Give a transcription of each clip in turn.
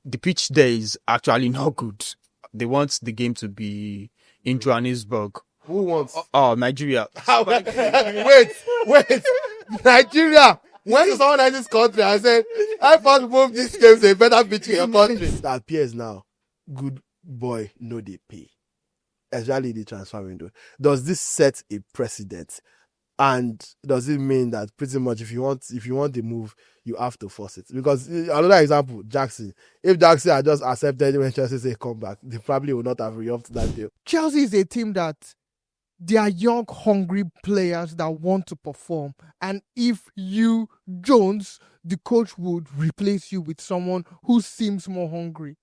the pitch there is actually not good. They want the game to be in Johannesburg. Who wants? Oh, Nigeria. Wait. Nigeria went to someone else's country and said, I first move this game to a better pitch in your country. That appears now. Good boy, no they pay. Especially the transfer window. Does this set a precedent? And does it mean that pretty much if you want the move, you have to force it? Because another example, Jackson. If Jackson had just accepted when Chelsea say come back, they probably would not have re-upped that deal. Chelsea is a team that they are young, hungry players that want to perform. And if you, Jones, the coach would replace you with someone who seems more hungry.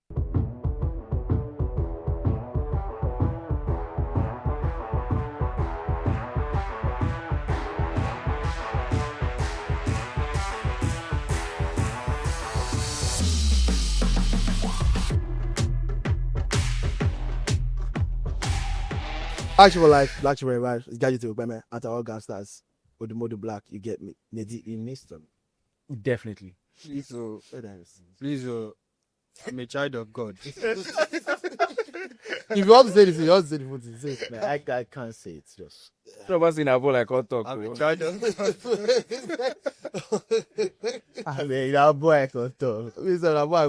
Actual life, Black Chivalry Vibes, it's Gadget to Obama, and all gangsters, with the mode black, you get me. Nedi, you missed them. Definitely. Please, I'm a child of God. If you want to say this, you want to say the food, say it. Man, I can't say it. Just Somebody in a bowl I can't talk. I'm a child of God. I mean, that boy I can talk. Listen, I'm not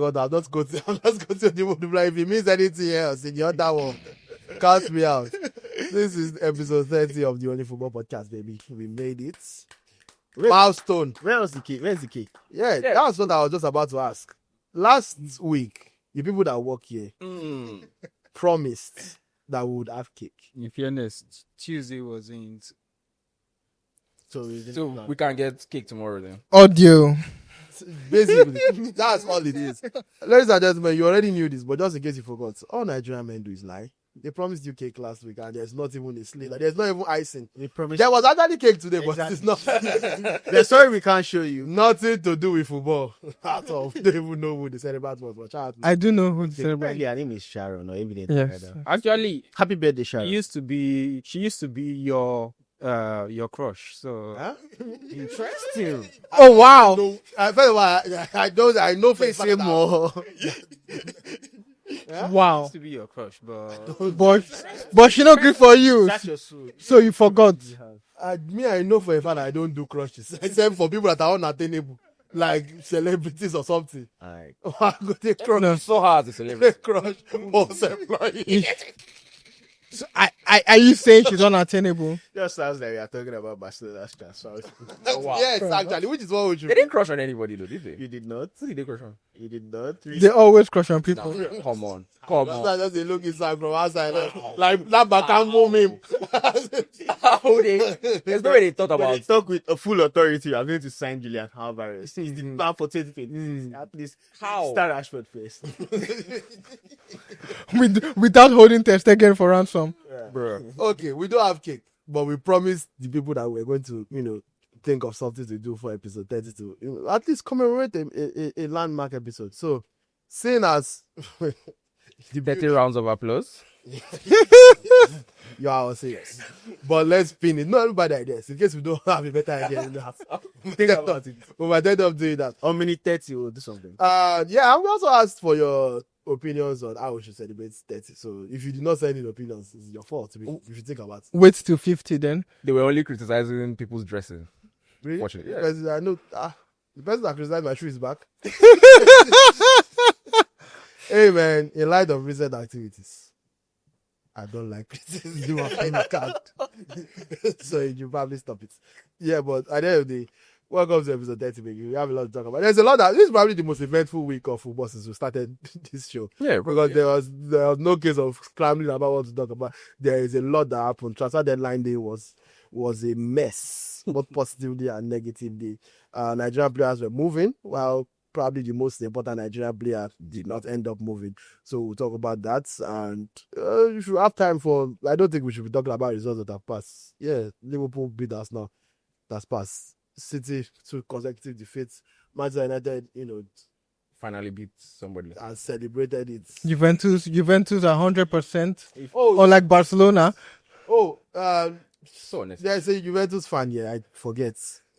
going to the mode black. If it means anything else in the other one, count me out. This is episode 30 of the Only Football Podcast, baby. We made it. Milestone. Where's the key? Yeah, that's what I was just about to ask. Last week, the people that work here promised that we would have cake. In fairness, Tuesday wasn't. So we can get cake tomorrow then. Audio. Basically, that's all it is. Ladies and gentlemen, you already knew this, but just in case you forgot, all Nigerian men do is lie. They promised you cake last week, and there's not even a slate. There's not even icing. they promised. There was actually cake today, but it's not. They're sorry we can't show you. Nothing to do with football at all. They don't even know who the celebrant was. But shout out to I do know who the celebrant. Apparently, her name is Sharon or even Yes. Actually, Happy birthday, Sharon. she used to be your crush. So Huh? Interesting. Oh, wow. No, first of all, I know for a fact Say that- more. Wow. used to be your crush, but But she not good for you. That's your soul. So you forgot. I know for a fact I don't do crushes, except for people that are unattainable, like celebrities or something. Alright. I go take crush, No. So hard as a celebrity. take crush, boss employee. So are you saying she's unattainable? Just sounds like we are talking about Barcelona's transfer. Wow. Yes, actually, which is what we should. They didn't crush on anybody though, did they? You did not. Who did they crush on? You did not. They always crush on people. No, come on. Sometimes just they look inside from outside, like that Bakambo meme. How they? There's no way they thought When they about. talk with a full authority, you are going to sign Julian Alvarez. He's the man for 2020. At least How? start Rashford first. Without holding Ter Stegen for ransom. Bro. Okay, we don't have cake, but we promised the people that we're going to, think of something to do for episode 30 to at least commemorate a landmark episode. So, seeing as the 30 rounds of applause. you are serious, but let's pin it. Not everybody ideas. In case we don't have a better idea, we don't have to think about it. But we're dead of doing that. How many 30 will do something? Yeah, we also asked for your opinions on how we should celebrate 30. So if you did not send in opinions, it's your fault. If you think about it. Wait till 50 then. They were only criticizing people's dressing. Really? Watch it, yeah. Because I know the person that criticized my shoe is back. Hey man, in light of recent activities, I don't like criticism of any kind. So you probably stop it. Yeah, but at the end of the day, welcome to episode 30, baby. We have a lot to talk about. There's a lot this is probably the most eventful week of football since we started this show. Yeah, Because there was no case of scrambling about what to talk about. There is a lot that happened. Transfer deadline day was a mess, both positively and negatively. Nigerian players were moving, while probably the most important Nigerian player did not end up moving. So we'll talk about that. And you should have time for, I don't think we should be talking about results that have passed. Yeah, Liverpool beat us now. That's passed. City, 2 consecutive defeats. Manchester United, Finally beat somebody. and celebrated it. Juventus are 100%. Oh, Unlike Barcelona. so So honest. there's a Juventus fan here. I forget.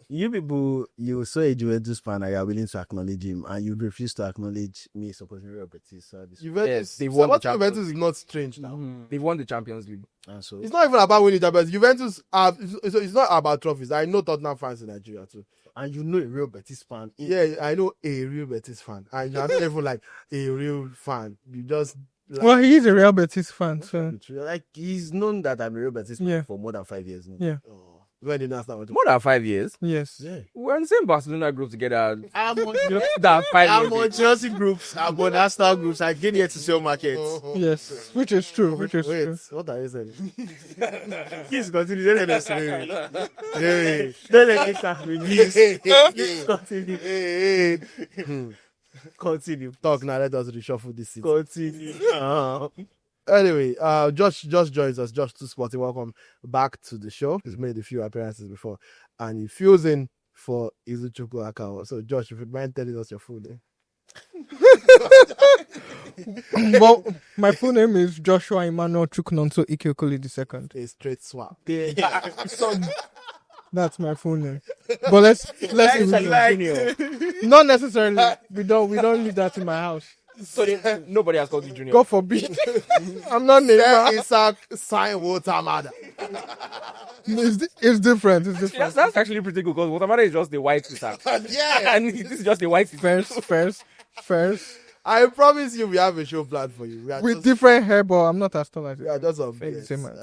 You people, you saw a Juventus fan and you are willing to acknowledge him, and you refuse to acknowledge me supporting Real Betis. So Yes, Juventus, they won the supporting Champions Juventus is not strange now. They've won the Champions League. And so It's not even about winning Champions. Juventus have. It's not about trophies. I know Tottenham fans in Nigeria too. and you know a Real Betis fan. Yeah, I know a real Betis fan. And you're not even like a real fan. You just like, Well, he is a Real Betis fan, so Like he's known that I'm a Real Betis fan Yeah. for more than 5 years now. yeah, when did not start. More than 5 years. yes. Yeah. We're in the same Barcelona group together. I'm on, That 5 I'm on years. Chelsea groups. I'm on Arsenal groups. I came here to sell markets. Yes, which is true. Which is Wait, true. what are you saying? Please continue. Don't let us wait. Don't let us start with this. Continue. Continue. Talk now. Let us reshuffle this seat. Continue. Anyway, Josh joins us. Josh Too Sporty, welcome back to the show. He's made a few appearances before, and he fills in for Izuchukwu Akawa. So, Josh, if you mind telling us your full name. Well, my full name is Joshua Emmanuel Chukwunonso Ikeokoli II. A straight swap. That's my full name. But let's not necessarily. We don't leave that in my house. So nobody has called you Junior. God forbid. I'm not Neymar. Isaac sign Watermada. It's different. It's different. That's actually pretty good because Watermada is just the white sister. Yeah. And this is just the white sister. First. I promise you, we have a show planned for you. We are With just, different hair, but I'm not as tall as we you. are just on Thank you BS. so much.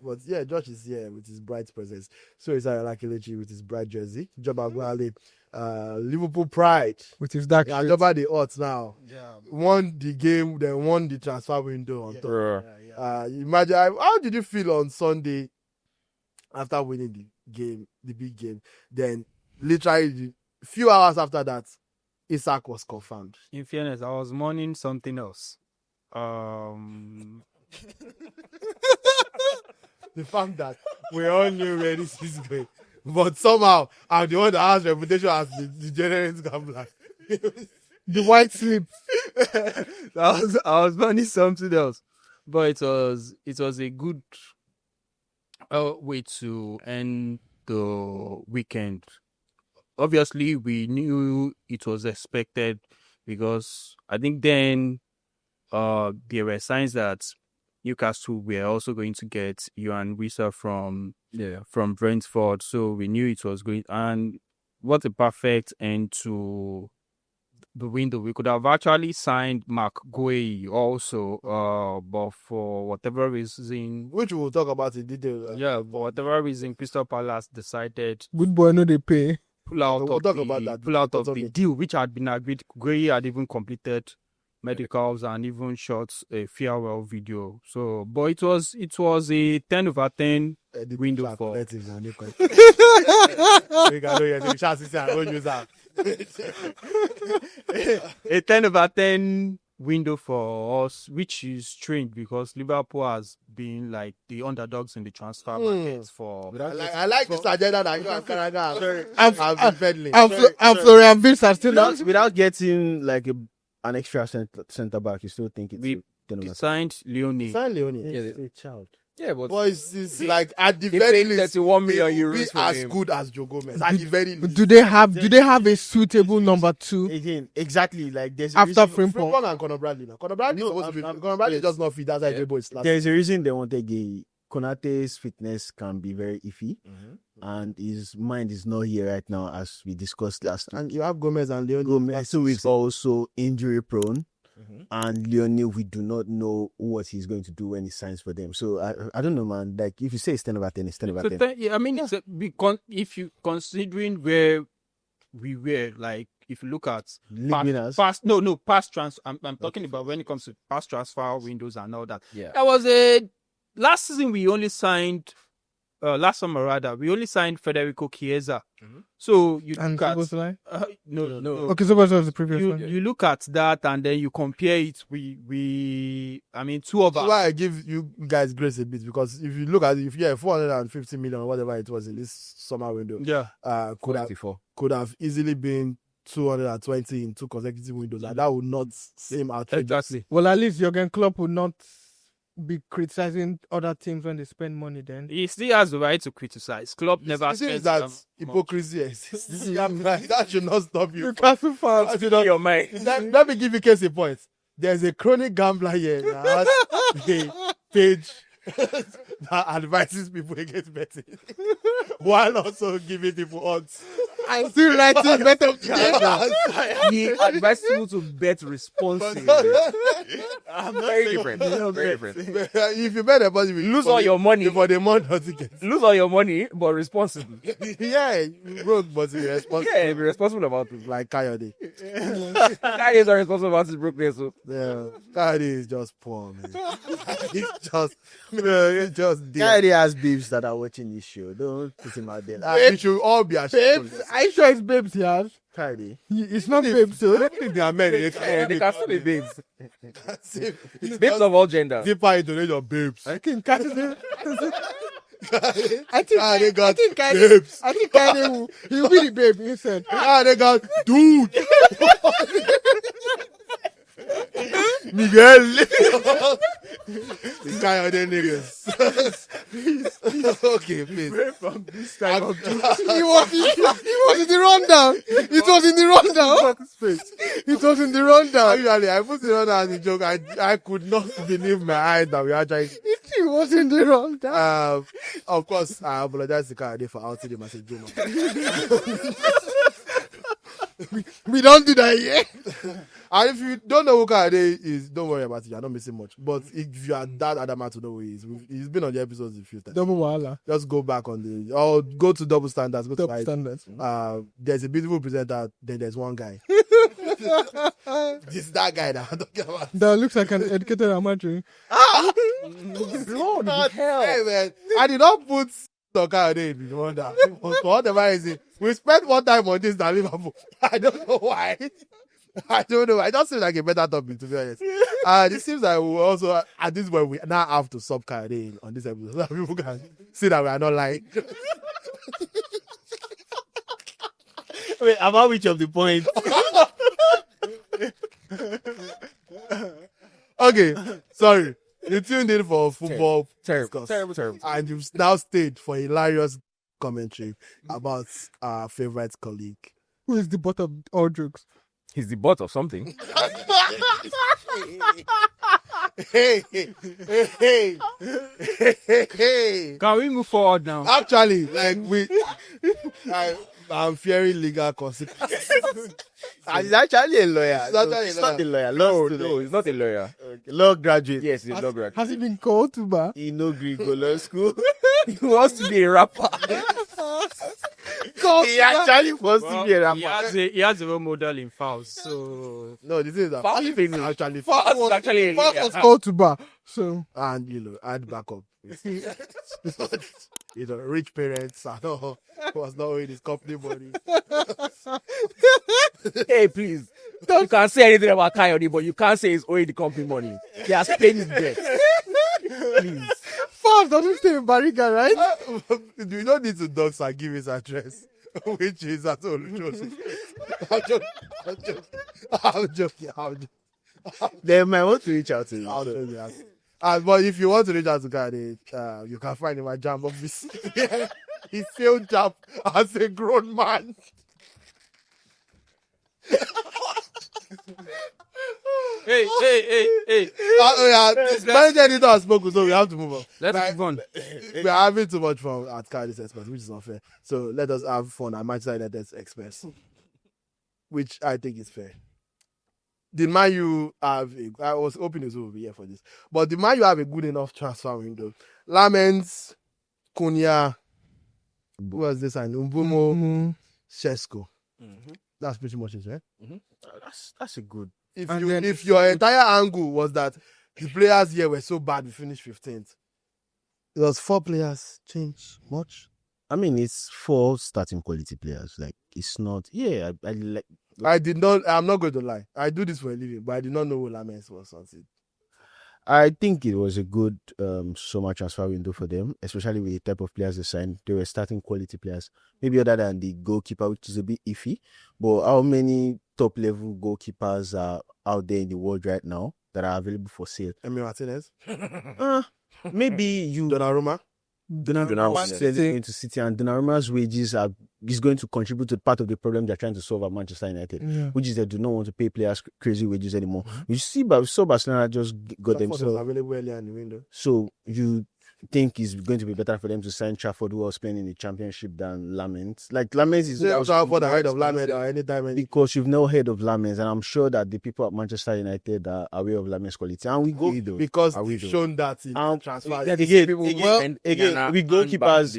But yeah, Josh is here with his bright presence. So is Ayoola Kelechi with his bright jersey. Joba Ogunwale, Liverpool pride. With his dark Yeah, shit. Joba the odds now. Yeah. Won the game, then won the transfer window on top. Bruh. Imagine how did you feel on Sunday after winning the game, the big game? Then literally a few hours after that, Isaac was confirmed. In fairness, I was mourning something else. The fact that we all knew where this is going, but somehow I'm the one that has reputation as the degenerate gambler. The white slip. I was mourning something else, but it was a good way to end the weekend. Obviously, we knew it was expected because I think then there were signs that Newcastle were also going to get Johan Wissa from Brentford, so we knew it was going. And what a perfect end to the window. We could have actually signed Mark Guehi also, but for whatever reason, Which we'll talk about in detail. for whatever reason, Crystal Palace decided Good boy, no they pay. pull out We'll of talk the, about that. pull out of That's the okay. deal which had been agreed. Guehi had even completed medicals and even shot a farewell video. So, but it was a 10 over 10 window for We can do it. The chance is I won't use that. a 10 over 10 window for us, which is strange because Liverpool has been like the underdogs in the transfer market for. I like this agenda that you and Karaga I've been peddling. And Florian Wirtz are still not. Without getting like an extra centre back, you still think it's We 10 over 10. signed Leone. Sign Leone. Yeah, It's a child. Yeah, but boys is like at the they very paid least 31 million he will be euros for as him. good as Joe Gomez. At the very least. Do they have a suitable number 2 Again, exactly. Like there's a after reason- Frimpong? Frimpong and Conor Bradley. Now, Conor Bradley is supposed to be. Conor Bradley is just not fit. That's why everybody's slapping. There's a reason they wanted Gay. Konate's fitness can be very iffy, and his mind is not here right now, as we discussed last And week. you have Gomez and Leone. Gomez, who is also injury prone, and Leone, we do not know what he's going to do when he signs for them. So I don't know, man. Like if you say it's 10 over 10, it's 10 over So 10. I mean, it's if you considering where we were, like if you look at League winners. past transfer. I'm talking about when it comes to past transfer windows and all that. Yeah. That was last season. We only signed last summer rather. We only signed Federico Chiesa. So you And look at Szoboszlai? no. Okay, so what was the previous one? You look at that and then you compare it. I mean, two of That's us. why I give you guys grace a bit, because if you look at it, if you have 450 million or whatever it was in this summer window, Yeah. could have easily been 220 in 2 consecutive windows, and that would not seem outrageous. Exactly. Well, at least Jurgen Klopp would not be criticizing other teams when they spend money then? He still has the right to criticize. Club never The thing is spends that much. hypocrisy exists. That should not stop you. Newcastle fans. That should not- Your mind. let me give you case in point. There's a chronic gambler here that has a page that advises people against betting while also giving people odds. I'm still writing better. He advises people to bet responsibly. Very different. Very different. If you bet a money, Lose all your money. for the month or tickets. Lose all your money, but responsibly. Yeah, you broke, but you're responsible. Yeah, be responsible about it. Like Coyote. Guys are responsible about his brokenness. So. Yeah, Coyote is just poor, man. It's just there. Guy has babes that are watching this show. Don't put him out there. We should all be ashamed. Babes, are you sure it's babes he has? Kyrie. It's not babes, so. I don't think they are men. Yeah, they can still be babes. It's Babes of all genders. deeper into the age of babes. I think Kyrie. They got Kyrie. babes. I think Kyrie will. He'll be the babe instead. They got dude. Miguel. The guy of the niggas. Okay, please. From this type of He was in the rundown. It was in the rundown. It was in the rundown. Actually, I put it on as a joke. I could not believe my eyes that we actually. He was in the rundown. Of course, I apologize to Kayode for outing him as a joke. We don't do that yet. And if you don't know who Kayode is, don't worry about it. You're not missing much. But if you are that adamant to know who he is, he's been on the episodes a few times. Double wahala. Just go back on the or go to double standards. Go to Double like, standards. there's a beautiful presenter. Then there's one guy. This is that guy that I'm talking about. That looks like an educated amateur. Lord, hell. Hey man, I did not put Kayode in the wonder. For whatever reason, we spent more time on this than Liverpool. I don't know why. I don't know. I just feel like a better topic, to be honest. It seems like we also, at this point, we now have to sub Kayode on this episode so that people can see that we are not lying. Wait, I'm out which of the point. Okay, sorry. You tuned in for football discuss. Terrible. And you've now stayed for hilarious commentary about our favorite colleague. Who is the butt of all jokes? He's the butt of something. Hey. Can we move forward now? Actually, like I'm fearing legal consequences. And he's actually a lawyer. He's actually He's a not a lawyer. No, Law he's not a lawyer. law graduate. Yes, he's a law graduate. Has he been called to bar? He no Greek go law school. He wants to be a rapper. He actually wants to be a rapper. He has a role model in fouls, so No, this is Fast actually That's actually a First was called to bar. So and add backup. Rich parents and all was not owing his company money. Hey, please. You can say anything about Coyote, but you can't say he's owing the company money. He has paid his debt. Please. Fast doesn't stay in Bariga, right? You don't need to dox and give his address, which is at all. I'm joking. They might want to reach out to you. But if you want to reach out to Kayode, you can find him at Jam office. He failed Jam as a grown man. hey. Manager editor has spoken, so we have to move on. Let's move on. We are having too much fun at Kayode's expense, which is unfair. So let us have fun at Manchester United's expense, which I think is fair. Did Man U have I was hoping this would be here for this, but did Man U have a good enough transfer window? Lamens, Cunha, who was this? And Umbumo, Shesko. That's pretty much it, right? That's a good. If your entire angle was that the players here were so bad, we finished 15th. It was 4 players change much. I mean, it's 4 starting quality players. Like it's not. Yeah, I like. I did not. I'm not going to lie. I do this for a living, but I did not know who Lamens was until. I think it was a good summer transfer window for them, especially with the type of players they signed. They were starting quality players, maybe other than the goalkeeper, which is a bit iffy. But how many top level goalkeepers are out there in the world right now? that are available for sale. Emi Martinez, Maybe you Donnarumma. Donnarumma said into City, and Donnarumma's wages is going to contribute to part of the problem they're trying to solve at Manchester United, which is they do not want to pay players crazy wages anymore. You see, but so Barcelona just got themselves available earlier in the window. So you think it's going to be better for them to sign Trafford, who was playing in the Championship, than Lamens? Like Lamens is for the height of Lamens or anytime. Because you've never heard of Lamens, and I'm sure that the people at Manchester United are aware of Lamens' quality, and we go because we've shown that in transfer. Again, we goalkeepers.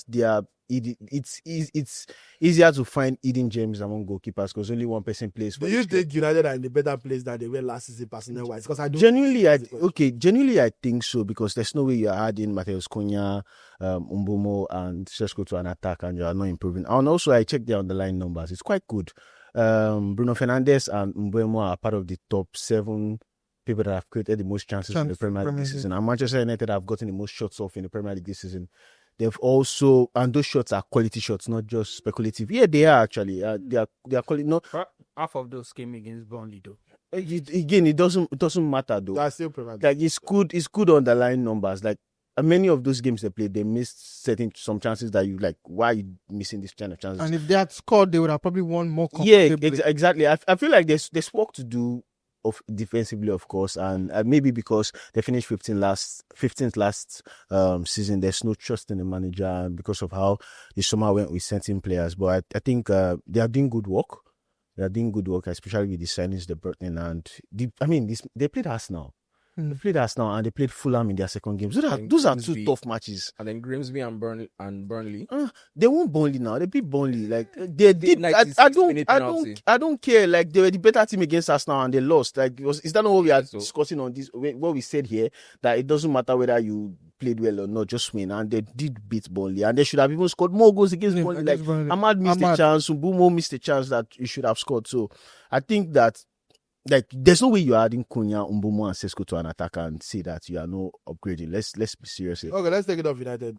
They are. It's easier to find hidden gems among goalkeepers because only one person plays. Do you think United are in a better place than they were last season, personnel wise? Because genuinely, I think so, because there's no way you're adding Mateus Cunha, Umbomo, and Sesko to an attack and you are not improving. And also, I checked the underlying numbers; it's quite good. Bruno Fernandes and Umbomo are part of the top 7 people that have created the most chances in the Premier League this season, and Manchester United have gotten the most shots off in the Premier League this season. They've also, and those shots are quality shots, not just speculative. Yeah, they are actually. They are quality. Not half of those came against Burnley, though. Again, it doesn't matter though. That's still Premier League. Like it's good underlying numbers. Like many of those games they played, they missed some chances that you like. Why are you missing this kind of chances? And if they had scored, they would have probably won more. Yeah, exactly. I feel like there's work to do defensively, of course, and maybe because they finished 15th last season, there's no trust in the manager, and because of how the summer went with certain players. But I think they are doing good work. They are doing good work, especially with the signings they brought in. And they played Arsenal. They played Arsenal and they played Fulham in their second game. Those are 2 tough matches. And then Grimsby and Burnley. They won't Burnley now. They beat Burnley. Like they did. I don't care. Like they were the better team against Arsenal and they lost. Like is that not what we are discussing on this? What we said here, that it doesn't matter whether you played well or not, just win. And they did beat Burnley, and they should have even scored more goals against Burnley. Like Ahmad missed a chance, Mbumo missed a chance that you should have scored. So I think that. Like, there's no way you're adding Cunha, Umbomo, and Sesko to an attack and say that you are no upgrading. Let's be serious here. Okay, let's take it off United.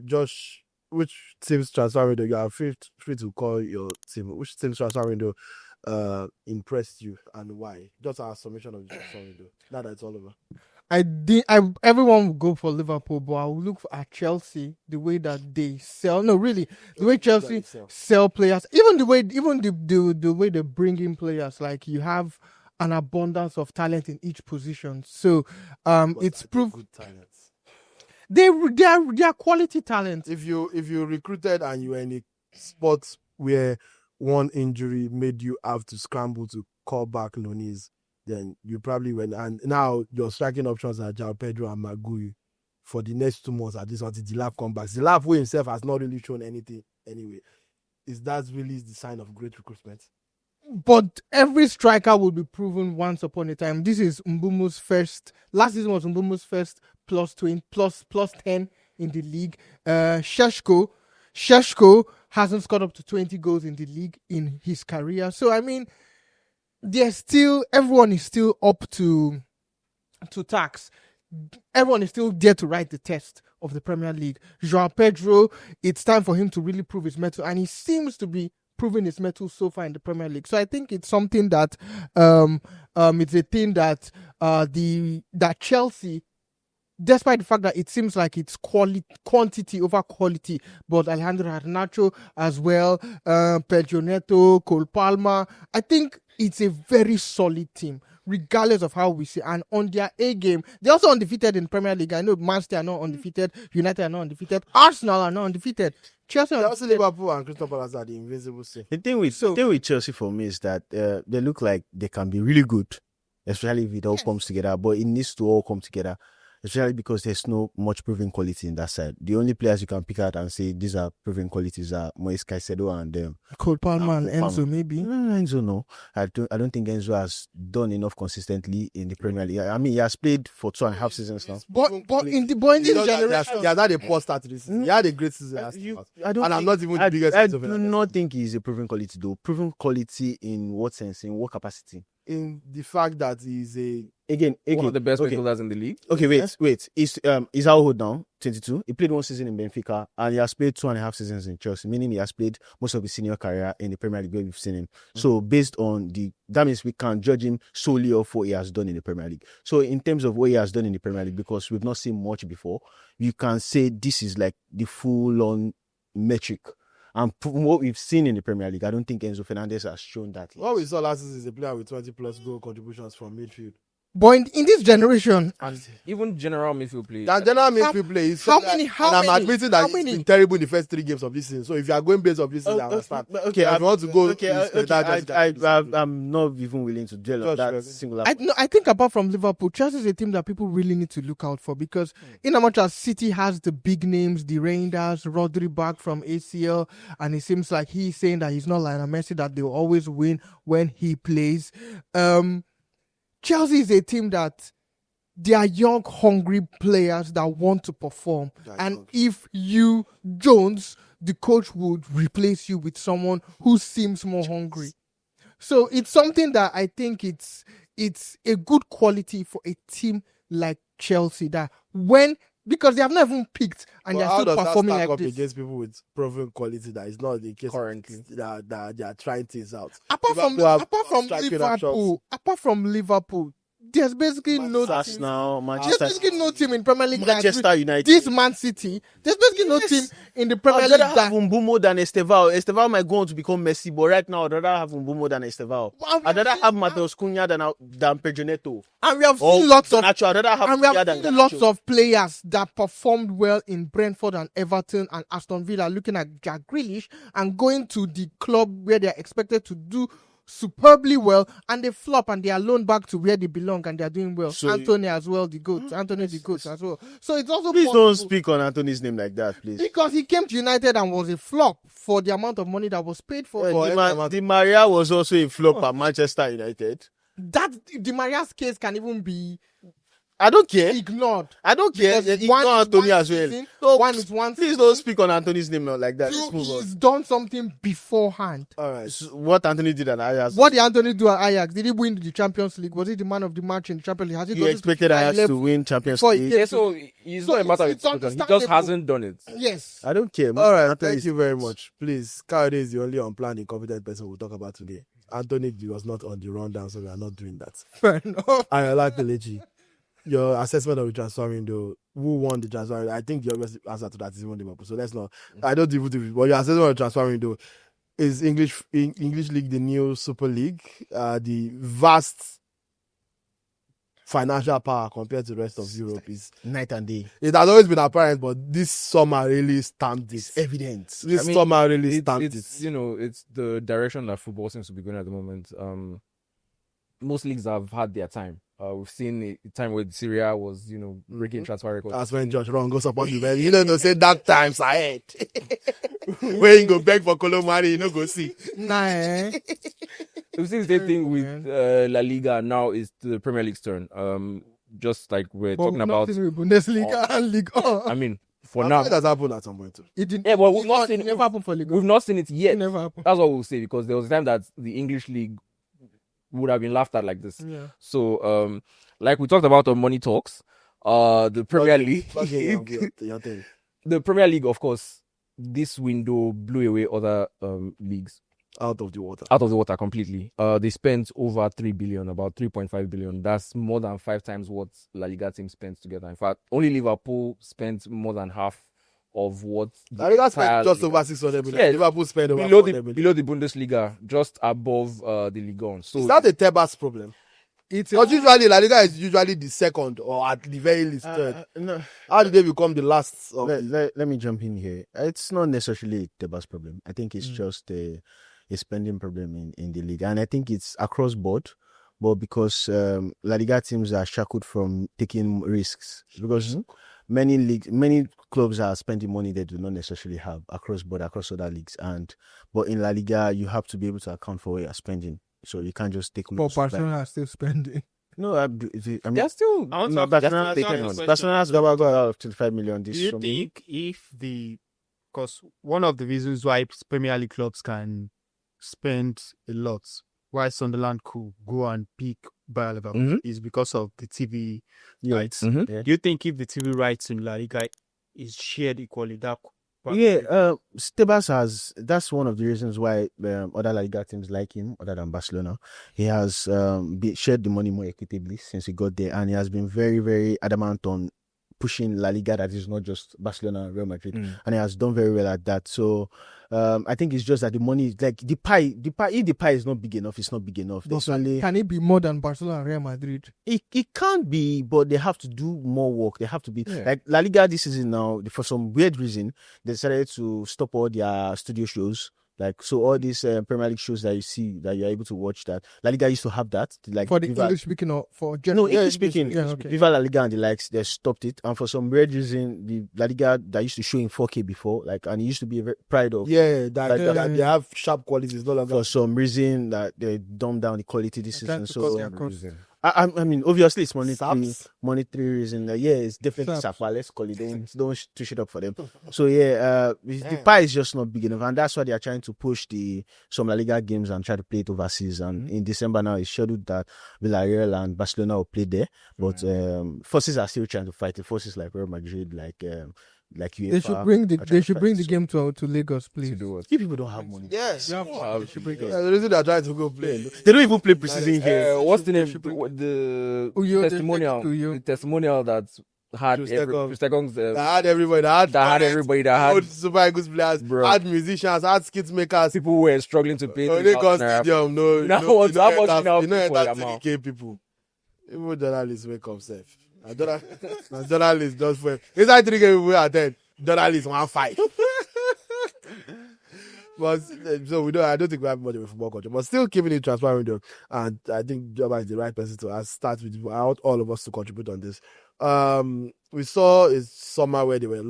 Josh, which team's transfer window, you are free to call your team. Which team's transfer window impressed you and why? Just our summation of the transfer window. Now that it's all over. Everyone will go for Liverpool, but I will look at Chelsea, the way that they sell. No, really, the way Chelsea sell players, even the way they bring in players. Like you have an abundance of talent in each position. So it's proof good talents. They are quality talents. If you recruited and you were in a spot where one injury made you have to scramble to call back Nunez, then you probably went. And now your striking options are João Pedro and Maguire for the next 2 months at least until Delap comes back. Delap himself has not really shown anything anyway. Is that really the sign of great recruitment? But every striker will be proven once upon a time. This is Mbumo's first. Last season was Mbumo's first plus 10 in the league. Sheshko hasn't scored up to 20 goals in the league in his career. So I mean, everyone is still up to tax. Everyone is still there to write the test of the Premier League. João Pedro, it's time for him to really prove his mettle, and he seems to be proving his mettle so far in the Premier League. So I think it's something that it's a thing that that Chelsea, despite the fact that it seems like it's quantity over quality, but Alejandro Garnacho as well, Pedro Neto, Cole Palmer, I think it's a very solid team, regardless of how we see. And on their A game, they're also undefeated in Premier League. I know Man City are not undefeated, United are not undefeated, Arsenal are not undefeated. Chelsea are also Liverpool and Crystal Palace are the invincible thing. The thing with Chelsea for me is that they look like they can be really good, especially if it all comes together. But it needs to all come together, especially because there's no much proven quality in that side. The only players you can pick out and say these are proven qualities are Moise Caicedo and Cole Palmer and Enzo, maybe. No, Enzo, no. I don't think Enzo has done enough consistently in the Premier League. I mean, he has played for 2.5 seasons now. But in this generation, he has had a poor start this season. He had a great season last year. I'm not even the biggest. I do not think he's a proven quality though. Proven quality in what sense? In what capacity? In the fact that he's a Again, One of the best okay. midfielders in the league. Okay, wait. Is Aoud now 22? He played 1 season in Benfica and he has played 2.5 seasons in Chelsea, meaning he has played most of his senior career in the Premier League where we've seen him. So based on that means we can't judge him solely off what he has done in the Premier League. So in terms of what he has done in the Premier League, because we've not seen much before, you can say this is like the full-on metric. And from what we've seen in the Premier League, I don't think Enzo Fernandez has shown that. What we saw last season is a player with 20 plus goal contributions from midfield. But in this generation, And even general midfield play. That general midfield play is how many? and I'm admitting that it's been terrible in the first 3 games of this season. So if you are going based off this season, I understand. Okay, if you want to go, I'm not even willing to dwell on that singular. I think apart from Liverpool, Chelsea is a team that people really need to look out for because in as much as City has the big names, the Rangers, Rodri back from ACL, and it seems like he's saying that he's not like a Messi, that they'll always win when he plays. Chelsea is a team that they are young, hungry players that want to perform. And if you, Jones, the coach would replace you with someone who seems more hungry. So it's something that I think it's a good quality for a team like Chelsea that because they have not even picked and they're still performing like this. Against people with proven quality that is not the case currently that they are trying things out. Apart from Liverpool, there's basically no team. There's basically no team in Premier League. Manchester United. This Man City. There's basically no team in the Premier League. I'd rather have Mbumo than Estevao. Estevao might go on to become Messi, but right now I'd rather have Mbumo than Estevao. I'd rather have Mateus Cunha than Pedro Neto. And we have seen lots of lots of players that performed well in Brentford and Everton and Aston Villa, looking at Jack Grealish and going to the club where they're expected to do superbly well, and they flop and they are loaned back to where they belong and they are doing well. So Anthony as well, the GOAT. Anthony the GOAT as well. So it's also please don't speak on Anthony's name like that, please. Because he came to United and was a flop for the amount of money that was paid for. Di Maria was also a flop at Manchester United. That Di Maria's case can even be I don't care. Ignored. I don't care. Ignore Anthony as well. Season, No, one please don't speak on Anthony's name like that. He's done something beforehand. All right. So what Anthony did at Ajax. What did Anthony do at Ajax? Did he win the Champions League? Was he the man of the match in the Champions League? Has he You expected Ajax to win Champions League. Yeah, so it's not a matter of execution. He just hasn't done it. Yes. I don't care. All right. Thank you very much. Please, Kayode is the only unplanned, incompetent person we'll talk about today. Anthony was not on the rundown, so we are not doing that. Fair enough. Ayoola Kelechi, your assessment of the transfer window, who won the transfer window? I think the obvious answer to that is even Liverpool. So let's not. I don't even do it. But your assessment of the transfer window is English League the new Super League, the vast financial power compared to the rest of Europe is night and day. It has always been apparent, but this summer really stamped it. It's evident. Summer really stamped it. It's the direction that football seems to be going at the moment. Most leagues have had their time. We've seen a time where Syria was, breaking transfer records. That's when Josh Ron goes support you, man. You don't know, say dark times ahead. When you go beg for Colomari, you go see. Nah. We've seen the same thing with La Liga. Now it's the Premier League's turn. Just like we're talking about Bundesliga and Ligue 1. I mean, for now, it has happened at some point too. It didn't. Yeah, but we've not seen it. Never happened for Ligue 1. We've not seen it yet. It never happened. That's what we'll say, because there was a time that the English league would have been laughed at like this. Yeah. So, like we talked about on Money Talks, the Premier League, the Premier League, of course, this window blew away other leagues out of the water completely. They spent over 3 billion, about 3.5 billion. That's more than 5 times what La Liga team spent together. In fact, only Liverpool spent more than half of what La Liga spent just over 600 million. Yeah, Liverpool spent over 400 million. Below the Bundesliga, just above the Ligue 1. So is that a Tebas problem? Because usually La Liga is usually the second or at the very least third. No. How did they become the last? Let me jump in here. It's not necessarily a Tebas problem. I think it's just a spending problem in the league, and I think it's across board. But because La Liga teams are shackled from taking risks, because many clubs are spending money they do not necessarily have across other leagues, but in La Liga you have to be able to account for what you're spending. So you can't just take. But Barcelona are still spending. No, I mean, they're still. Barcelona has got out of 25 million this. Do you think because one of the reasons why Premier League clubs can spend a lot, why Sunderland could go and pick Bayer Leverkusen is because of the TV rights. Mm-hmm. Yeah. Do you think if the TV rights in La Liga is shared equally, Tebas that's one of the reasons why other La Liga teams like him, other than Barcelona. He has shared the money more equitably since he got there, and he has been very, very adamant on pushing La Liga that is not just Barcelona and Real Madrid, and he has done very well at that. So I think it's just that the money is like the pie. If the pie is not big enough, it's not big enough. Can it be more than Barcelona and Real Madrid? It can't be, but they have to do more work. They have to be like La Liga this season now. For some weird reason, they decided to stop all their studio shows. Like, so all these Premier League shows that you see, that you're able to watch, that La Liga used to have that. Like for the English speaking or for general? No, English speaking. Yeah, okay. Viva La Liga and the likes, they stopped it. And for some weird reason, the La Liga that used to show in 4K before, like, and it used to be a very pride of. Yeah, that they have sharp qualities. No longer. For some reason that they dumbed down the quality this season. So I mean, obviously it's monetary reason. It's definitely SAP. Let's call it. Don't twist it up for them. So the pie is just not big enough, and that's why they are trying to push some La Liga games and try to play it overseas. And in December now, it's scheduled that Villarreal and Barcelona will play there, but forces are still trying to fight it. Forces like Real Madrid, like UEFA. They should bring the game to Lagos, please. You people don't have money. Yes. They should bring it. The reason they're trying to go play. They don't even play preseason here. What's the name? The testimonial that had seconds. That had everybody. That had Super Eagles players. Bro. Had musicians. Had skit makers. People who were struggling to pay. Lagos Stadium. Now how much now that 3K people. Even journalists wake up safe. Journalists just for inside 3K people attend. Journalists 1-5. But so I don't think we have much of a football culture, but still keeping it transparent though. And I think Joba is the right person to start with. I want all of us to contribute on this. We saw a summer where there were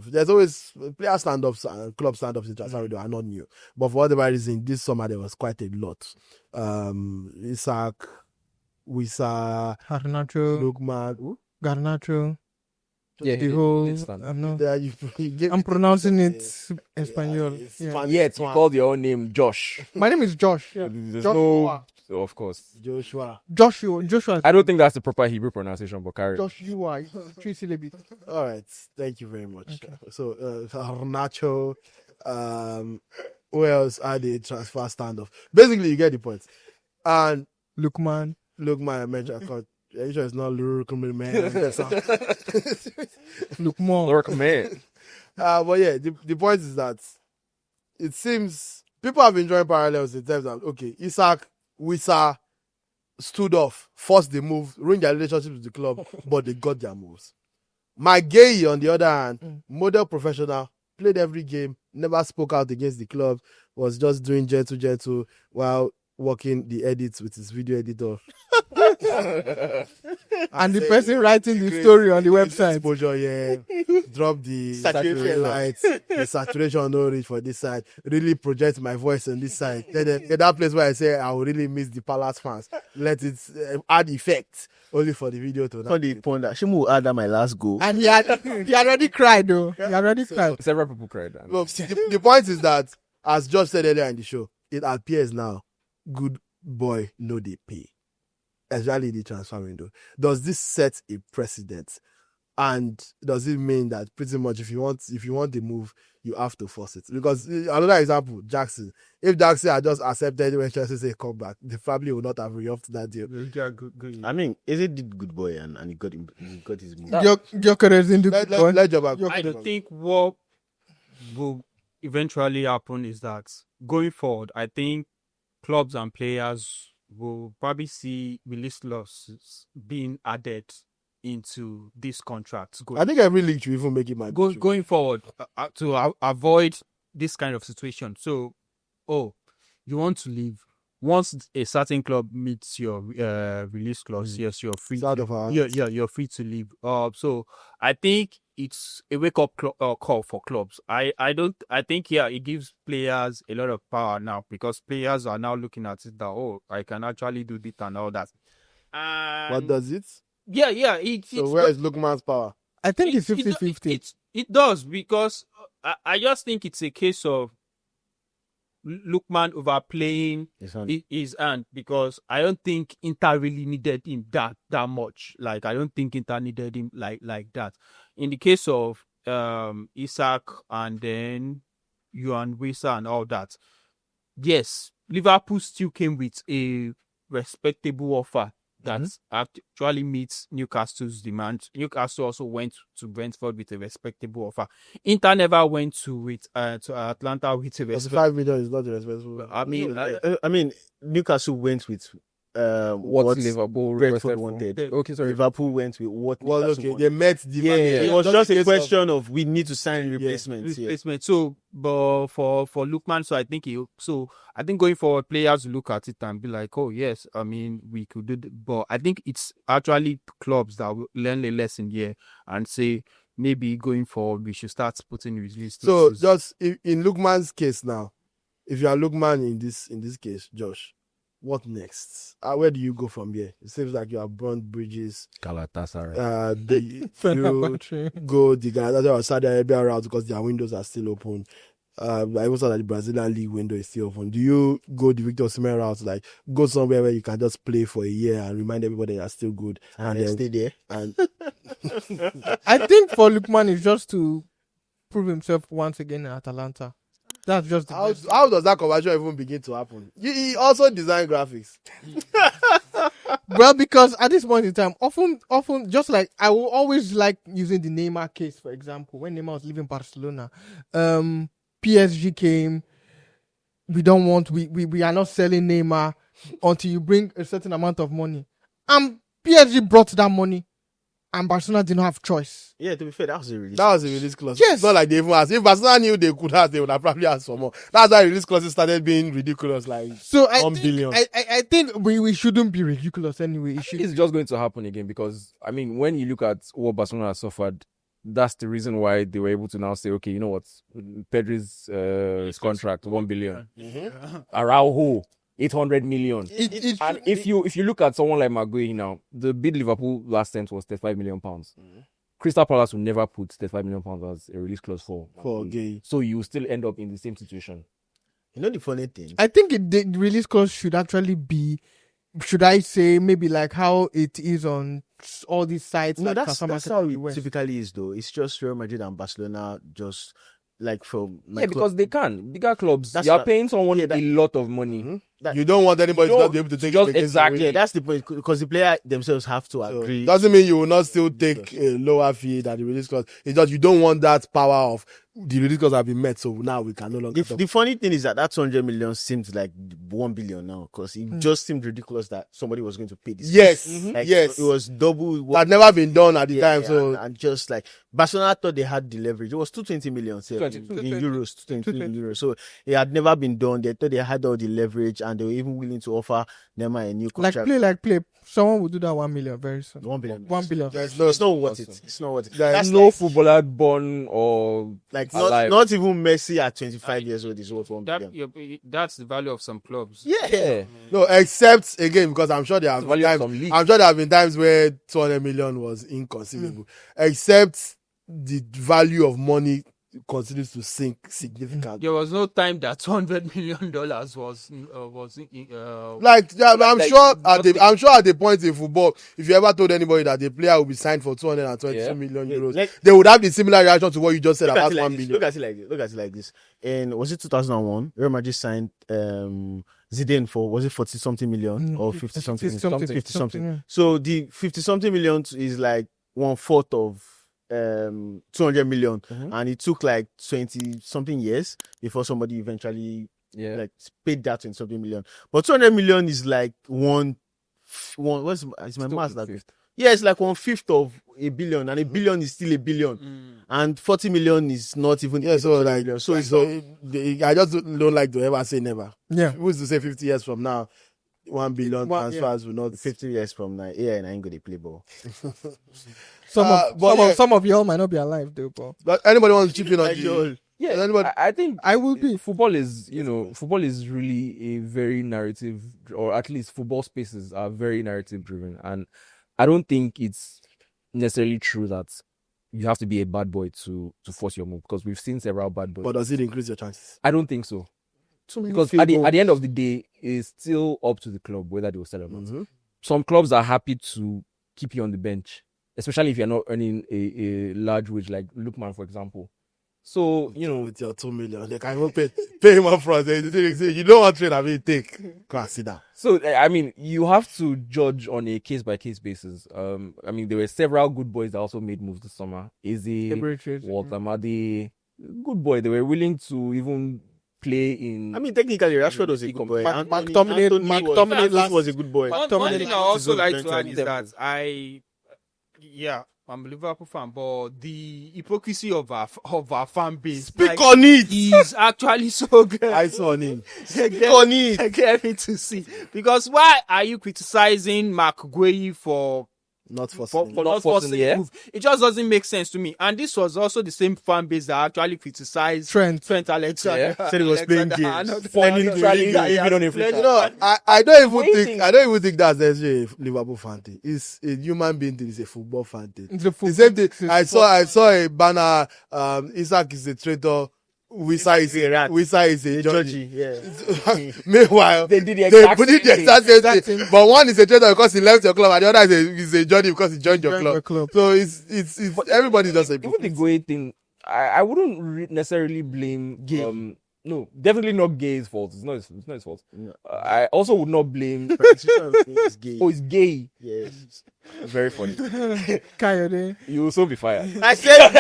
there's always player stand-ups and club stand-ups in transfer window are not new. But for whatever reason, this summer there was quite a lot. Isaac, Wisa, Lukman, Garnacho. Yeah, the whole. I'm pronouncing it Espanol. You called your own name Josh. My name is Josh. Yeah. So of course, Joshua. I don't think that's the proper Hebrew pronunciation, but carry. Joshua, 3 syllables. All right, thank you very much. Okay. So Garnacho, who else had a transfer standoff? Basically, you get the point. And Lukman, I mentioned. Are you sure it's not Lukman, man? Lukman. But yeah, the point is that it seems people have been drawing parallels in terms of, okay, Isaac, Wisa stood off, forced the move, ruined their relationship with the club, but they got their moves. Gay, on the other hand, model professional, played every game, never spoke out against the club, was just doing gentle while working the edits with his video editor. and the person writing the story on the website. Exposure, drop the saturation lights, the saturation no reach for this side. Really project my voice on this side. Then that place where I say I will really miss the Palace fans. Let it add effect only for the video to. On the point that Shimu add my last goal, and he already cried though. He already cried. Several people cried. Look, the point is that, as Josh said earlier in the show, it appears now, good boy no they pay. Especially the transfer window. Does this set a precedent? And does it mean that pretty much if you want the move, you have to force it? Because another example, Jackson. If Jackson had just accepted when Chelsea say come back, the family would not have re-upped that deal. I mean, is it the good boy and he got his move? Gyökeres in the Let Joba. I think what will eventually happen is that going forward, I think clubs and players will probably see release clauses being added into these contracts. I think every league should even make it going forward to avoid this kind of situation. So, you want to leave. Once a certain club meets your release clause, yes, you're free. You're free to leave. So I think it's a wake up call for clubs. I think it gives players a lot of power now, because players are now looking at it that I can actually do this and all that. What does it? Yeah. So where is Lukman's power? I think it's 50-50. It does, because I just think it's a case of Lookman overplaying his hand, because I don't think Inter really needed him that much. Like, I don't think Inter needed him like that. In the case of Isak and then Yuan Wisa and all that, yes, Liverpool still came with a respectable offer that actually meets Newcastle's demand. Newcastle also went to Brentford with a respectable offer. Inter never went to Atlanta with a respectable. 5 million is not a respectable. I mean, Newcastle went with what Liverpool Brentford wanted. Okay, sorry. Liverpool went with what. Well, okay, they met the. It was just a question of we need to sign replacements. Replacement. So, but for Lookman, so I think going forward, players look at it and be like, oh yes, I mean, we could do. But I think it's actually clubs that will learn a lesson here and say, maybe going forward we should start putting release. So just in Lookman's case now, if you are Lookman in this case, Josh, what next? Where do you go from here? It seems like you have burned bridges. Galatasaray. You go the Galatasaray or Saudi Arabia route because their windows are still open. I also saw that the Brazilian league window is still open. Do you go the Victor Osimhen route, like go somewhere where you can just play for a year and remind everybody you are still good and then stay there? And I think for Lookman it's just to prove himself once again in Atalanta. That's just how does that conversion even begin to happen? He also designed graphics. Well, because at this point in time, often, just like I will always like using the Neymar case, for example, when Neymar was leaving Barcelona, PSG came. We are not selling Neymar until you bring a certain amount of money. PSG brought that money. And Barcelona didn't have choice. Yeah, to be fair, that was a release. That was a release clause. Yes. It's not like they even asked. If Barcelona knew they could have, they would have probably asked for more. That's why release clauses started being ridiculous. Like, so 1 billion. I think we shouldn't be ridiculous anyway. It's just going to happen again because, I mean, when you look at what Barcelona has suffered, that's the reason why they were able to now say, okay, you know what? Pedri's contract, 1 billion. Araujo, 800 million. And if you look at someone like Maguire now, the bid Liverpool last sent was 35 million pounds. Crystal Palace will never put 35 million pounds as a release clause for Gay. So you will still end up in the same situation. You know the funny thing? I think the release clause should actually be, should I say, maybe like how it is on all these sites. No, like that's how it typically is though. It's just Real Madrid and Barcelona just like from because they can. Bigger clubs, you're paying someone a lot of money. You don't want anybody to not be able to take just exactly. Yeah, that's the point, because the player themselves have to agree. Doesn't mean you will not still take a lower fee than the release clause. It's just you don't want that power of the release clause have been met, so now we can no longer. The funny thing is that 200 million seems like 1 billion now, because it just seemed ridiculous that somebody was going to pay this. Yes, like, yes, it was double. That had never been done at the time. So and just like Barcelona thought they had the leverage. It was 220 million in euros, 220 euros. So it had never been done. They thought they had all the leverage, and they were even willing to offer Neymar a new contract. Like play. Someone will do that 1 million very soon. 1 billion. 1 billion. It's not worth it. It's not worth it. There's no footballer born or like not even Messi at 25 years old is worth 1 billion. That's the value of some clubs. Yeah. No, except again because I'm sure there have been times where 200 million was inconceivable. Except the value of money continues to sink significantly. There was no time that $200 million was I'm sure at the point in football, if you ever told anybody that the player will be signed for 222 million euros, they would have the similar reaction to what you just said about 1 billion. Look at it like this. And was it 2001? Real Madrid signed Zidane for, was it 40 something million or 50 something? Yeah. So the 50 something million is like 1/4 of 200 million, and it took like 20 something years before somebody eventually like paid that 20 something million. But 200 million is like one what's my math that? Yeah, it's like 1/5 of a billion, and a billion is still a billion, and 40 million is not even. Yeah, so like I just don't like to ever say never. Yeah, who's to say 50 years from now 1 billion transfers will not. 50 years from now, and I ain't gonna play ball. Some of y'all might not be alive though, bro. But anybody wants to chip in on the? Yeah, I think I will be. Football is really a very narrative, or at least football spaces are very narrative driven, and I don't think it's necessarily true that you have to be a bad boy to force your move, because we've seen several bad boys. But does it increase your chances? I don't think so. Because at the end of the day, it's still up to the club whether they will sell or not. Some clubs are happy to keep you on the bench, especially if you're not earning a large wage, like Lookman, for example. So, with your 2 million, they can even pay him up front. You know what trade I mean, take. Go and sit down. So, I mean, you have to judge on a case-by-case basis. I mean, there were several good boys that also made moves this summer. Izzy, Walter Madi, good boy. They were willing to even play in... I mean, technically, Rashford was a good boy. McTominay was a good boy. One thing I also like to add is that I'm a Liverpool fan, but the hypocrisy of our fan base. Speak on it. Is actually so good. I saw on him. Speak on it. Get me to see. Because why are you criticizing Mark Guehi for not forcing the move? It just doesn't make sense to me. And this was also the same fan base that actually criticized Trent Alexander. Said he was playing games. I don't even think that's necessarily a Liverpool fan thing. It's a human being thing. It's a football fan thing. The same thing. I saw a banner. Isaac is a traitor. Wisa is a judge. Yeah. Meanwhile, they did the exact same thing. But one is a traitor because he left your club, and the other is a judge because he joined your club. So it's everybody does it. Even the Goe thing, I wouldn't necessarily blame Gay. No, definitely not Gay's fault. It's not his fault. No. I also would not blame. It's gay. Oh, it's Gay. Yes. Very funny. Coyote. You will soon be fired. I said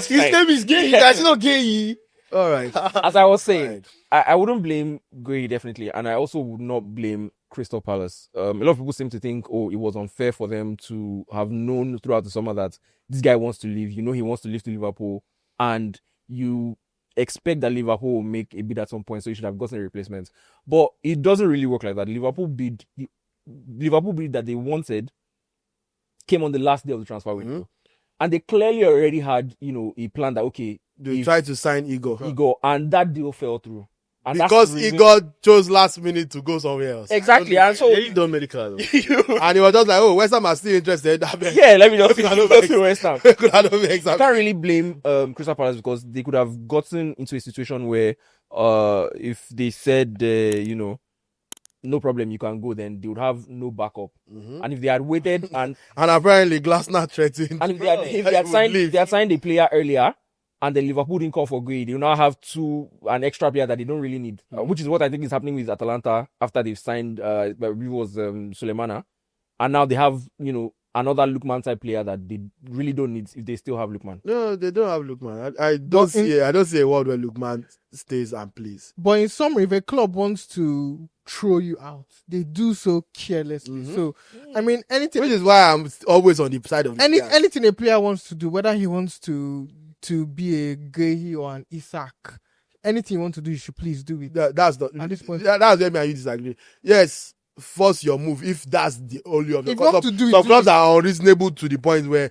his name is Gay. That's not Gay. All right. As I was saying, I wouldn't blame Gray definitely, and I also would not blame Crystal Palace. A lot of people seem to think, it was unfair for them to have known throughout the summer that this guy wants to leave. He wants to leave to Liverpool, and you expect that Liverpool will make a bid at some point, so you should have gotten a replacement. But it doesn't really work like that. Liverpool bid that they wanted came on the last day of the transfer window, and they clearly already had a plan that they tried to sign Igor, and that deal fell through. And because Igor chose last minute to go somewhere else. Exactly, and so they done medical. And he was just like, West Ham are still interested. Yeah, let me just see West Ham. Can't really blame Crystal Palace because they could have gotten into a situation where if they said no problem, you can go, then they would have no backup. And if they had waited and apparently Glasner threatened, and if they had signed a player earlier, and then Liverpool didn't call for Gray, they will now have an extra player that they don't really need, which is what I think is happening with Atalanta after they've signed, it was Sulemana, and now they have another Lookman type player that they really don't need if they still have Lookman. No, they don't have Lookman. I don't see a world where Lookman stays and plays. But in summary, if a club wants to throw you out, they do so carelessly. So, I mean, anything. Which is why I'm always on the side of anything a player wants to do, whether he wants to be a Guehi or an Isak, anything you want to do, you should please do it. That's at this point. That's where me and you disagree. Yes, force your move if that's the only option. If you want to do it, some clubs are unreasonable to the point where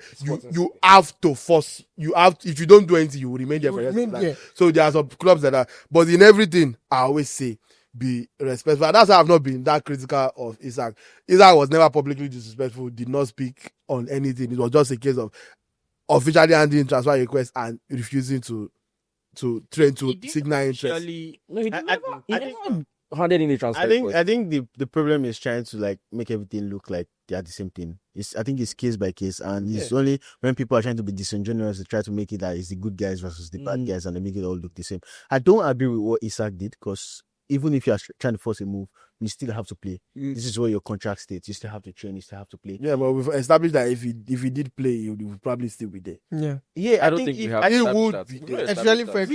you have to force. If you don't do anything, you will remain there for the rest of the time. So there are some clubs that are, but in everything, I always say be respectful. And that's why I've not been that critical of Isak. Isak was never publicly disrespectful, did not speak on anything. It was just a case of officially handling transfer requests and refusing to signal interest. He never handed in the transfer request. I think the problem is trying to make everything look like they are the same thing. I think it's case by case, and it's only when people are trying to be disingenuous to try to make it that it's the good guys versus the bad guys, and they make it all look the same. I don't agree with what Isak did, because even if you are trying to force a move, you still have to play. This is where your contract states. You still have to train. You still have to play. Yeah, but we've established that if he did play, he would probably still be there. Yeah. I don't think we have. He would be there. Especially for a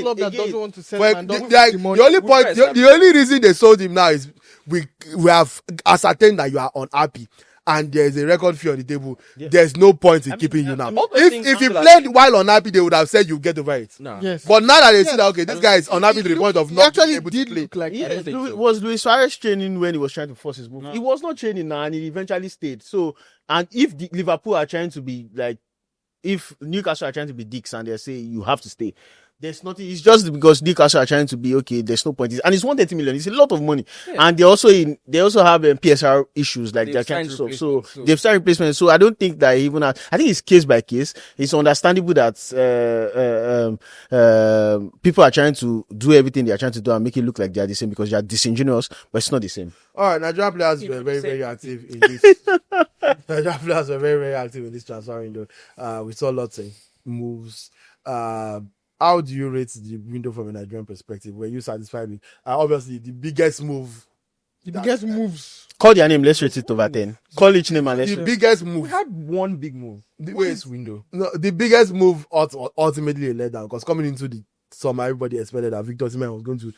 club that doesn't want to sell him and doesn't the money. The only reason they sold him now is we have ascertained that you are unhappy, and there's a record fee on the table. Yeah. There's no point in keeping you now. If you played while unhappy, they would have said you get over it. No. Yes. But now that they see that this guy is unhappy to the point of not being able to play. Was Luis Suarez training when he was trying to force his move? No. He was not training now, and he eventually stayed. So, and if Liverpool are trying to be if Newcastle are trying to be dicks and they say you have to stay, There's nothing. It's just because Newcastle are trying to be okay. There's no point. And it's 130 million. It's a lot of money. And they also have PSR issues like they're trying to solve. So they've started replacement. So I don't think that even. I think it's case by case. It's understandable that people are trying to do everything they are trying to do and make it look like they are the same because they are disingenuous, but it's not the same. All right, Nigerian players were very, very active in this. Nigerian players were very, very active in this transfer window. We saw lots of moves. How do you rate the window from a Nigerian perspective? Were you satisfied with obviously the biggest move? The biggest moves. Call their name. Let's rate it over 10. Call each name and let's The biggest move. We had one big move. This window. No, the biggest move ultimately a letdown because coming into the summer, everybody expected that Victor Osimhen was going to,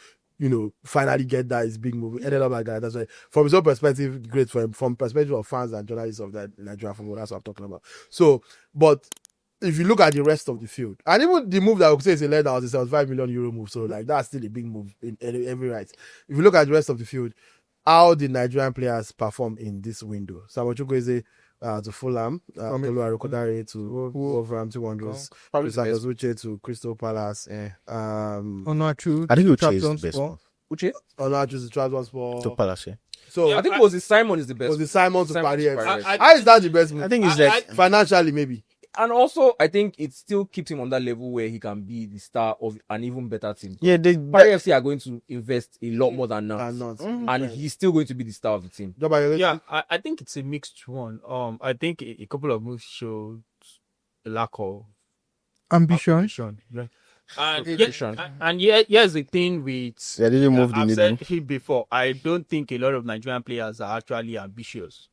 finally get that his big move. It ended up like that. That's why, from his own perspective, great for him. From perspective of fans and journalists of that Nigerian football, that's what I'm talking about. So, but if you look at the rest of the field, and even the move that I would say is a letdown was a 75 million euro move, so like that's still a big move in every right. If you look at the rest of the field, how did Nigerian players perform in this window? Samuel Chukwueze to Fulham, Tolu Arokodare to Wolverhampton Wanderers, Santos Uche to Crystal Palace, Onuachu. I think Uche is the best one. Uche? Onuachu to Trabzonspor. To Palace, yeah. So I think it was the Simon is the best. was the Simon to Simon Paris. to Paris. How is that the best move? I think it's like Financially, maybe. And also, I think it still keeps him on that level where he can be the star of an even better team. yeah, Paris FC are going to invest a lot more than now, Not. and he's still going to be the star of the team. Yeah, I think it's a mixed one. I think a couple of moves showed a lack of Ambition. right? And Yeah. here's the thing with they didn't move the I've needle. said it before. I don't think a lot of Nigerian players are actually ambitious.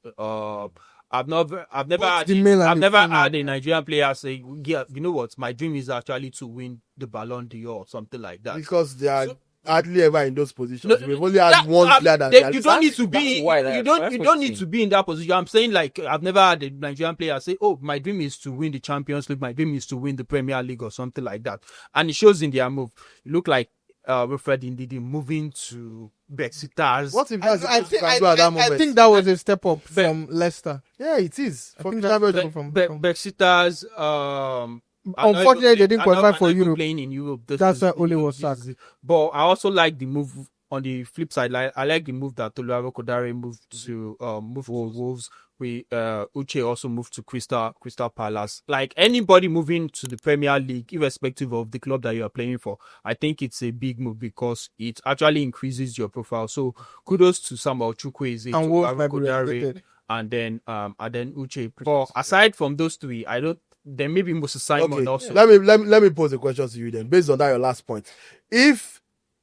I've never had a Nigerian player say, "Yeah, you know what? My dream is actually to win the Ballon d'Or or something like that." Because they are hardly ever in those positions. No, We've only had one player that you don't need to be. why You don't need to be in that position. I'm saying like I've never had a Nigerian player say, "Oh, my dream is to win the Champions League. My dream is to win the Premier League or something like that." And it shows in their move. You look like Wilfred Ndidi moving to Besiktas. What if that's I that moment? think that was a step up from Leicester. Yeah, it is. I think that's a step up from Besiktas. Unfortunately, they didn't qualify for Europe. Playing in Europe. That's why Ole was sacked. But I also like the move on the flip side. I like the move that Tolu Arokodare moved to Wolves. Uche also moved to Crystal Palace. Like anybody moving to the Premier League, irrespective of the club that you are playing for, I think it's a big move because it actually increases your profile. So kudos to Samuel Chukwueze, And to Wolves might be Arokodare, relegated. and then Uche. But aside from those three, I don't. Then maybe Moses Simon also. Let me pose a question to you then, based on that your last point. If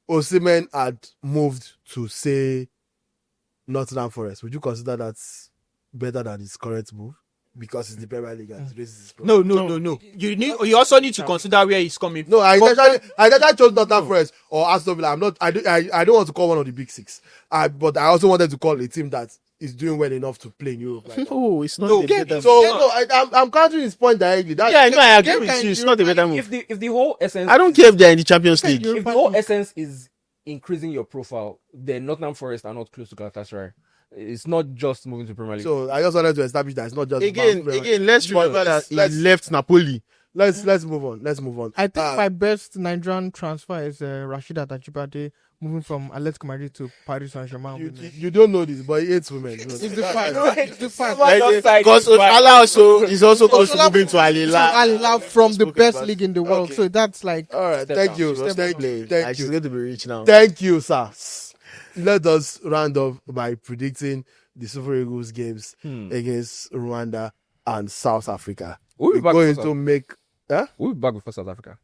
Osimhen had moved to say Nottingham Forest, would you consider that better than his current move? Because it's the Premier League and it raises his profile. No. You also need to consider where he's coming from. No, I actually chose Nottingham Forest or Aston Villa. I don't want to call one of the big six. But I also wanted to call a team that is doing well enough to play in Europe. Like No, it's not a better I'm countering his point directly. I agree with you. It's not a better move. If the whole essence, I don't care if they're in the Champions League. if the whole essence is increasing your profile, then Nottingham Forest are not close to Galatasaray. It's not just moving to Premier League. So I just wanted to establish that it's not just Again, let's remember that he left Napoli. Let's move on. I think my best Nigerian transfer is Rashida Tajibade moving from Atletico Madrid to Paris Saint-Germain. You don't know this, but he hates women. It's the fact. It's the fact. Because Allah also is also moving to Al Al Hilal from the best about. league in the world. Okay. So that's like All right, thank you. Thank She's you. going to be rich now. Thank you, sir. Let us round off by predicting the Super Eagles games against Rwanda and South Africa. We'll be We're back going before to make. We'll be back before South Africa.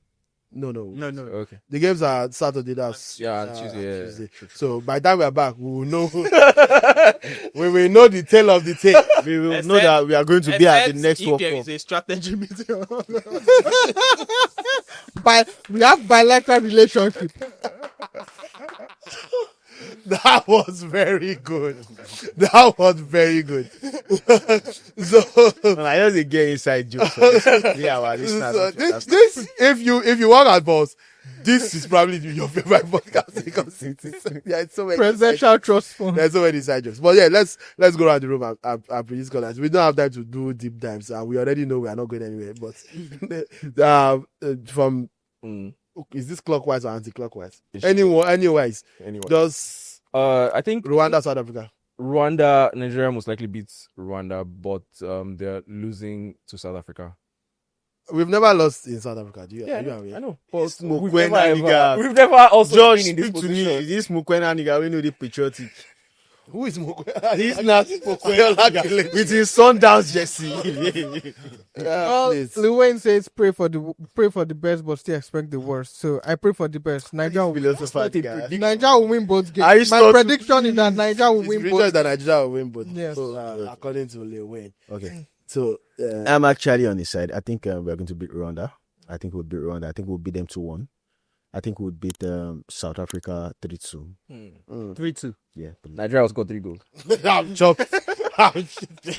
No. Okay. The games are Saturday. That's Tuesday. So by the time we are back, we will know. We will know the tale of the tape. We will know that we are going to be at the next World There Cup. is a strategy meeting. we have bilateral relationship. That was very good. So. I just get inside jokes. This, if you want advice, this is probably your favorite podcast because it's so many Presidential trust fund. there's so many side jokes. But yeah, let's go around the room and predict scholars. We don't have time to do deep dives, and we already know we are not going anywhere. But from Is this clockwise or anti-clockwise? It's- Anyways. Anyway, Does I think Rwanda, South Africa? Nigeria most likely beats Rwanda, but they're losing to South Africa. We've never lost in South Africa. Do you? Yeah, are you aware? I know. We've We've never also Josh, been in this speak to position. me. This Mukwena nigga, we know the patriotic. Who is Mokwe? He's not Ayoola Kelechi with his Sundowns jersey. Please. Luwayne says pray for the best, but still expect the worst. So I pray for the best. Nigeria will win both Are you games. My sure to- prediction is that Nigeria will It's win written both. that Nigeria will win, but Yes. according to Lil Wayne. Okay. So I'm actually on his side. I think we're going to beat Rwanda. I think we'll beat Rwanda. I think we'll beat them 2-1. I think we'll beat South Africa 3-2. 3-2. Yeah. Nigeria also got 3 goals. I'm shocked.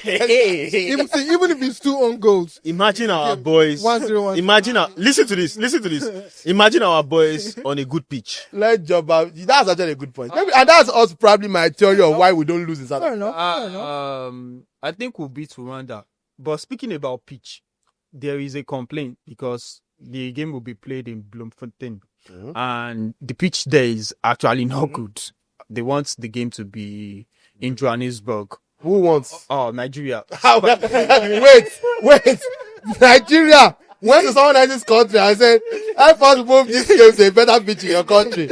Even if it's 2 own goals. Imagine our boys. 1-0. Imagine listen to this. Imagine our boys on a good pitch. Let Joba. That's actually a good point. Maybe, and that's also probably my theory of why we don't lose in South Fair Africa. enough. Fair enough. I think we'll beat Rwanda. But speaking about pitch, there is a complaint because the game will be played in Bloemfontein. And the pitch there is actually not good. They want the game to be in Johannesburg. Who wants? Oh, Nigeria. Wait. Nigeria went to someone else's country and said, help us move this game to a better pitch in your country.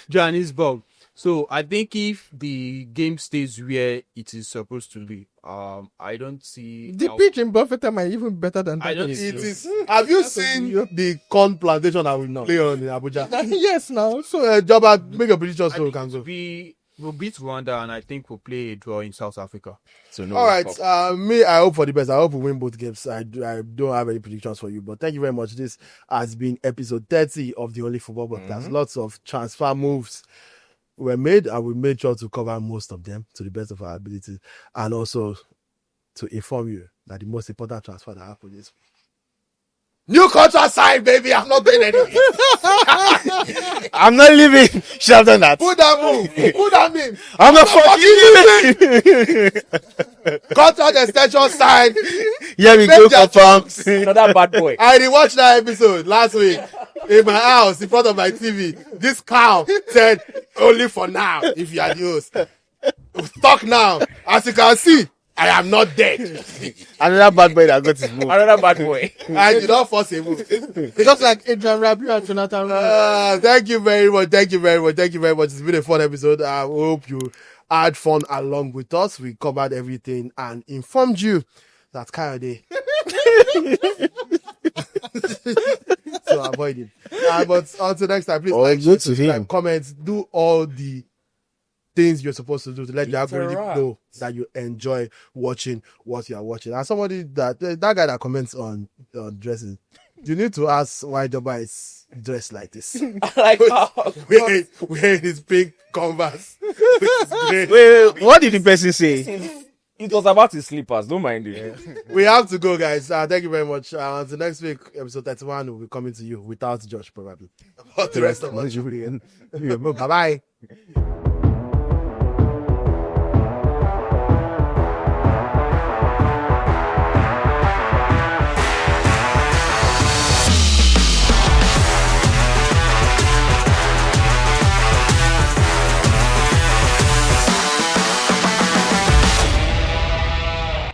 Johannesburg. So I think if the game stays where it is supposed to be, I don't see The how- pitch in Buffett might even better than that. I don't It see is. Have you seen the corn plantation that we play on in Abuja? Yes, now. So, Joba, make a prediction so we can go. We'll beat Rwanda and I think we'll play a draw in South Africa. So no. All right. Me, I hope for the best. I hope we win both games. I don't have any predictions for you, but thank you very much. This has been episode 30 of the Only Football Podcast. Lots of transfer moves were made, and we made sure to cover most of them to the best of our ability, and also to inform you that the most important transfer that happened is new contract signed, baby. I'm not doing anything. I'm not leaving. Should have done that. Put that move. Put that meme. I'm not fucking leaving. Contract extension signed. Here we go, Make their confirmed. Another bad boy. I rewatched that episode last week in my house in front of my TV. This cow said, only for now, if you are the host. Talk now. As you can see, I am not dead. Another bad boy that got his move. Another bad boy. I did not force a move. Just like Adrian Rabiot and Jonathan Rabiot. Thank you very much. Thank you very much. Thank you very much. It's been a fun episode. I hope you had fun along with us. We covered everything and informed you that Kayode. So avoid it. But until next time, please like, good to subscribe, him. comment, do all the things you're supposed to do to let the algorithm know that you enjoy watching what you are watching. And somebody that guy that comments on dressing, you need to ask why Joba is dressed like this. Like how? Wearing his pink Converse. Which is great. Wait, what did the person say? It was about his slippers. Don't mind it. We have to go, guys. Thank you very much. Until next week, episode 31 will be coming to you without Josh, probably. But the rest of us, bye bye.